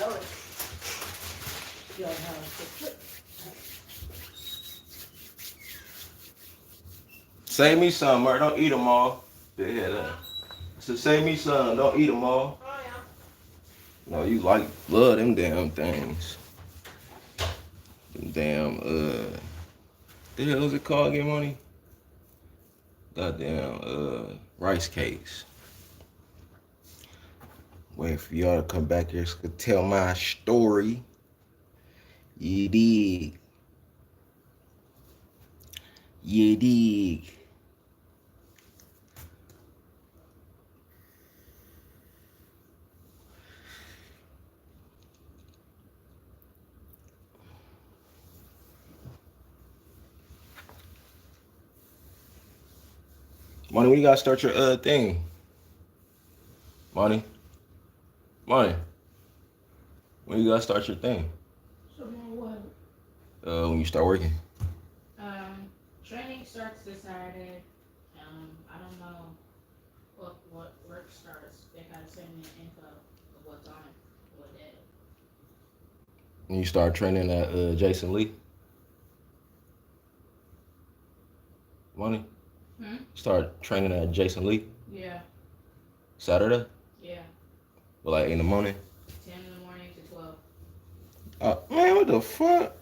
know it. You don't have to flip. Save me some, Murray. Don't eat them all. Yeah. So save me some. Don't eat them all. Oh, yeah. No, you like love them damn things. Them damn the hell is it called again, money? Goddamn rice cakes. Wait for y'all to come back here so I can tell my story. You dig. You dig. Money, when you gotta start your thing? Money. Money. When you gotta start your thing? So what? When you start working. Training starts this Saturday. I don't know what work starts. They gotta send me an info of what time, what day. When you start training at Jason Lee. Money. Start training at Jason Lee. Yeah. Saturday. Yeah. But like in the morning. 10 in the morning to 12. Man, what the fuck?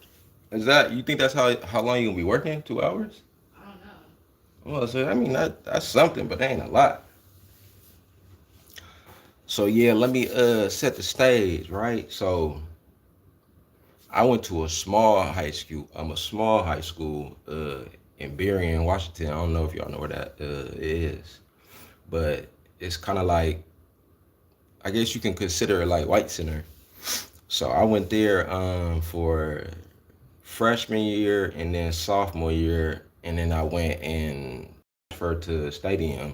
Is that, you think that's how long you gonna be working? 2 hours? I don't know. Well, so I mean that's something, but that ain't a lot. So yeah, let me set the stage, right? So I went to a small high school. I'm a small high school in Berrien, Washington. I don't know if y'all know where that is, but it's kind of like, I guess you can consider it like White Center. So I went there for freshman year and then sophomore year, and then I went and transferred to Stadium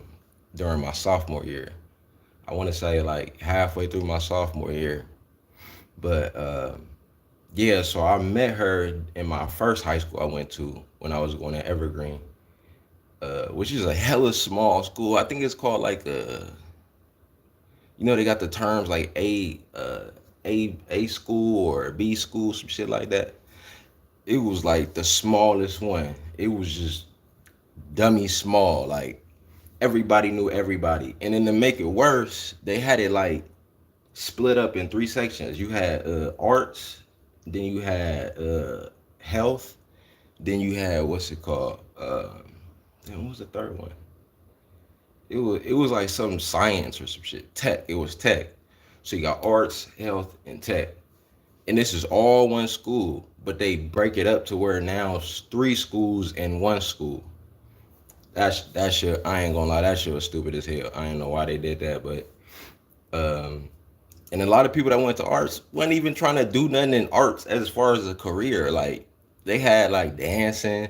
during my sophomore year. I want to say like halfway through my sophomore year, but yeah. So I met her in my first high school I went to when I was going to Evergreen, which is a hella small school. I think it's called like they got the terms like A school or B school, some shit like that. It was like the smallest one. It was just dummy small. Like everybody knew everybody. And then to make it worse, they had it like split up in 3 sections. You had arts, then you had health, then you had what's it called? What was the third one? It was like some science or some shit. Tech. It was tech. So you got arts, health, and tech. And this is all one school, but they break it up to where now it's 3 schools in one school. That shit, I ain't gonna lie, that shit was stupid as hell. I don't know why they did that, but and a lot of people that went to arts wasn't even trying to do nothing in arts as far as a career. Like they had like dancing,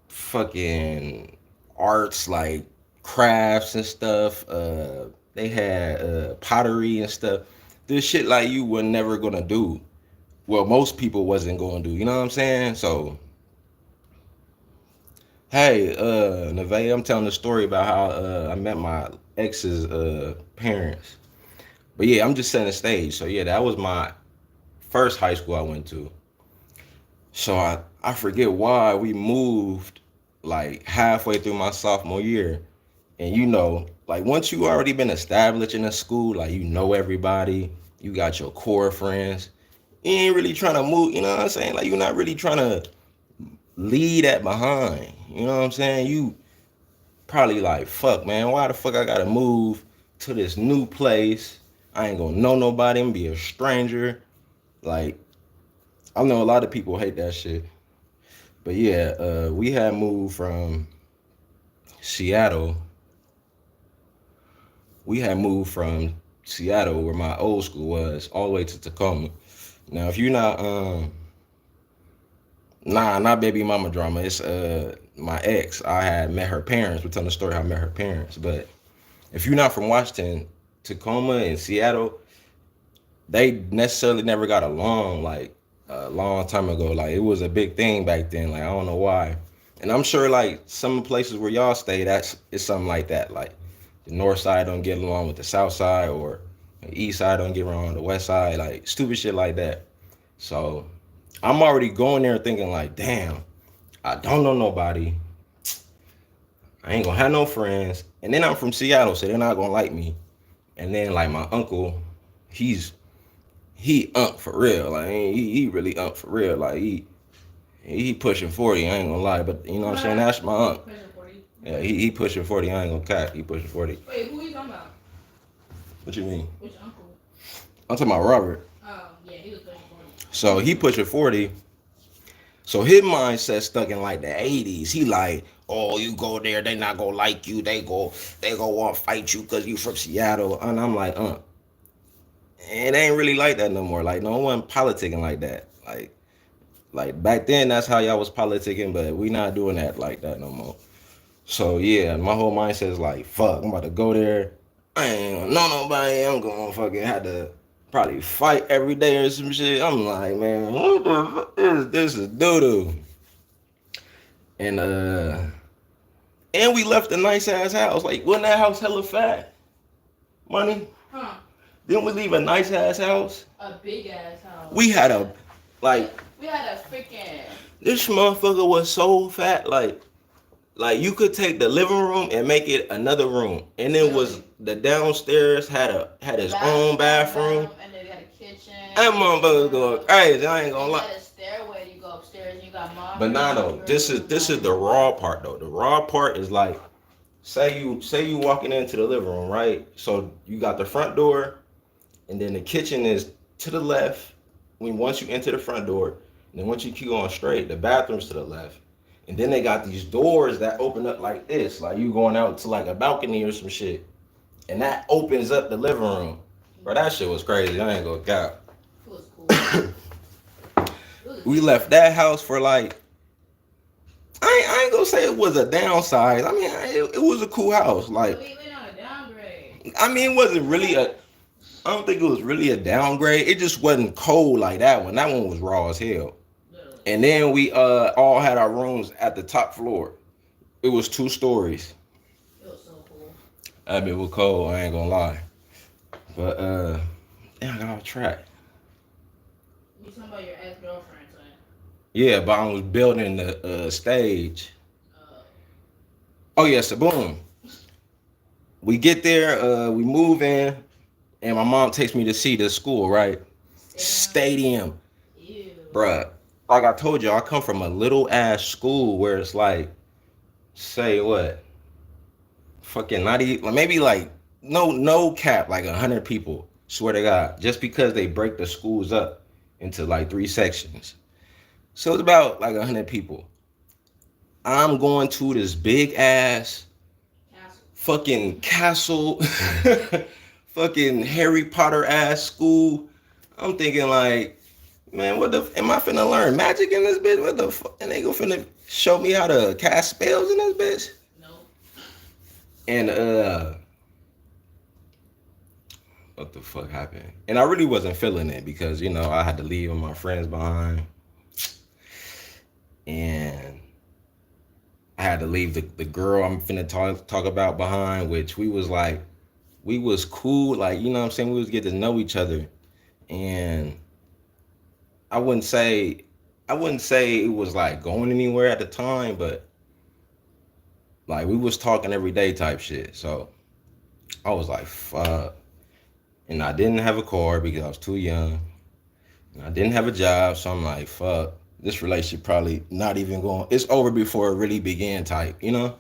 fucking arts, like crafts and stuff. They had pottery and stuff. This shit like you were never gonna do. Well, most people wasn't gonna do. You know what I'm saying? So, hey, Nevaeh, I'm telling the story about how I met my ex's parents. But yeah, I'm just setting the stage. So yeah, that was my first high school I went to. So I forget why we moved like halfway through my sophomore year. And like once you already been established in a school, like you know everybody, you got your core friends, you ain't really trying to move, you know what I'm saying? Like you're not really trying to leave that behind. You know what I'm saying? You probably like, fuck man, why the fuck I gotta move to this new place? I ain't gonna know nobody, I'm gonna be a stranger. Like, I know a lot of people hate that shit. But yeah, we had moved from Seattle. We had moved from Seattle, where my old school was, all the way to Tacoma. Now, if you're not, not baby mama drama. It's my ex. I had met her parents. We're telling the story how I met her parents. But if you're not from Washington, Tacoma and Seattle, they necessarily never got along. Like a long time ago, like it was a big thing back then. Like I don't know why. And I'm sure like some places where y'all stay, it's something like that. Like the north side don't get along with the south side, or The east side don't get around, the west side, like stupid shit like that. So I'm already going there thinking like, damn, I don't know nobody. I ain't gonna have no friends. And then I'm from Seattle, so they're not gonna like me. And then like my uncle, he's he for real. Like he really for real. Like he pushing 40. I ain't gonna lie, but you know what I'm saying. That's my uncle. Yeah, he pushing 40. I ain't gonna cap. He pushing 40. Wait, who are you talking about? What you mean? Which uncle? I'm talking about Robert. Oh, yeah, he was pushing 40. So he pushing 40. So his mindset stuck in like the 80s. He like, oh, you go there, they not gonna like you. They go want to fight you because you from Seattle. And I'm like, it ain't really like that no more. Like no one politicking like that. Like back then, that's how y'all was politicking, but we not doing that like that no more. So yeah, my whole mindset is like, fuck, I'm about to go there. I ain't gonna know nobody. I'm gonna fucking have to probably fight every day or some shit. I'm like, man, what the fuck is this? Is doo doo. And we left a nice ass house. Like, wasn't that house hella fat? Money? Huh? Didn't we leave a nice ass house? A big ass house. We had a We had a freaking. This motherfucker was so fat, like you could take the living room and make it another room, and it was the downstairs had his own bathroom. And then we had a kitchen. That motherfucker was going crazy. I ain't gonna lie. You had a stairway. You go upstairs. And you got mom. But nah, though, this is the raw part though. The raw part is like, say you walking into the living room, right? So you got the front door, and then the kitchen is to the left. Once you enter the front door, and then once you keep going straight, the bathroom's to the left. And then they got these doors that open up like this, like you going out to like a balcony or some shit. And that opens up the living room. Bro, that shit was crazy. I ain't gonna cap. It was cool. We left that house for like, I ain't gonna say it was a downside. I mean, it was a cool house. Like, we went on a downgrade. I mean, it wasn't really I don't think it was really a downgrade. It just wasn't cold like that one. That one was raw as hell. Literally. And then we all had our rooms at the top floor. It was 2 stories. It was so cool. That bit was cold, I ain't gonna lie. But damn, I got off track. You talking about your ex-girlfriend, son? Yeah, but I was building the stage. Oh yeah, so boom. We get there, we move in, and my mom takes me to see the school, right? Stadium. Ew. Bruh, like I told you, I come from a little ass school where it's like, say what? Fucking not even, maybe like, no cap, like 100 people. Swear to God. Just because they break the schools up into like 3 sections. So it's about like 100 people. I'm going to this big ass fucking castle, fucking Harry Potter ass school. I'm thinking like, man, what the am I finna learn magic in this bitch? What the fuck? And they go finna show me how to cast spells in this bitch? No. And what the fuck happened? And I really wasn't feeling it because, you know, I had to leave my friends behind. And I had to leave the girl I'm finna talk about behind, which we was cool, like, you know what I'm saying? We was getting to know each other. And I wouldn't say it was like going anywhere at the time, but like we was talking every day type shit. So I was like, fuck. And I didn't have a car because I was too young. And I didn't have a job, so I'm like, fuck. This relationship probably not even going. It's over before it really began type, you know?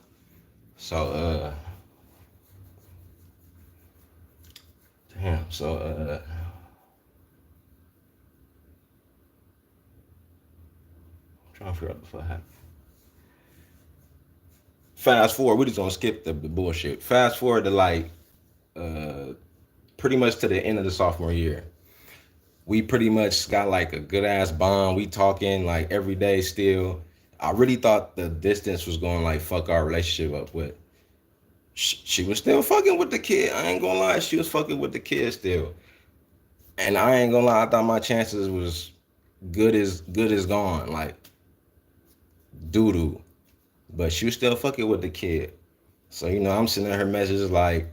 So, damn, so, I'm trying to figure out what the fuck happened. Fast forward, we're just gonna skip the bullshit. Fast forward to like, pretty much to the end of the sophomore year. We pretty much got like a good ass bond. We talking like every day still. I really thought the distance was going like fuck our relationship up, but she was still fucking with the kid. I ain't gonna lie, she was fucking with the kid still. And I ain't gonna lie, I thought my chances was good as gone, like doo doo. But she was still fucking with the kid. So, you know, I'm sending her messages like,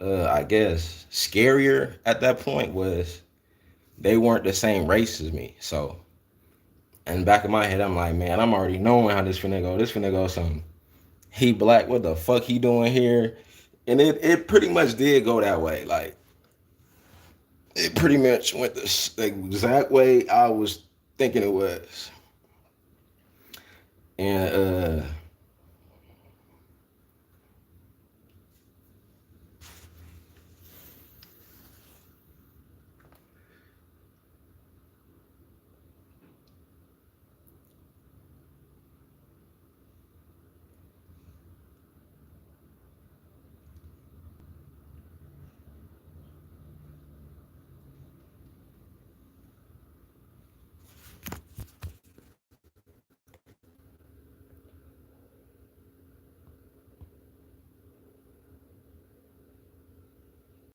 I guess scarier at that point was they weren't the same race as me. So in the back of my head, I'm like, man, I'm already knowing how this finna go. This finna go something. He black, what the fuck he doing here? And it pretty much did go that way. Like it pretty much went the exact way I was thinking it was. And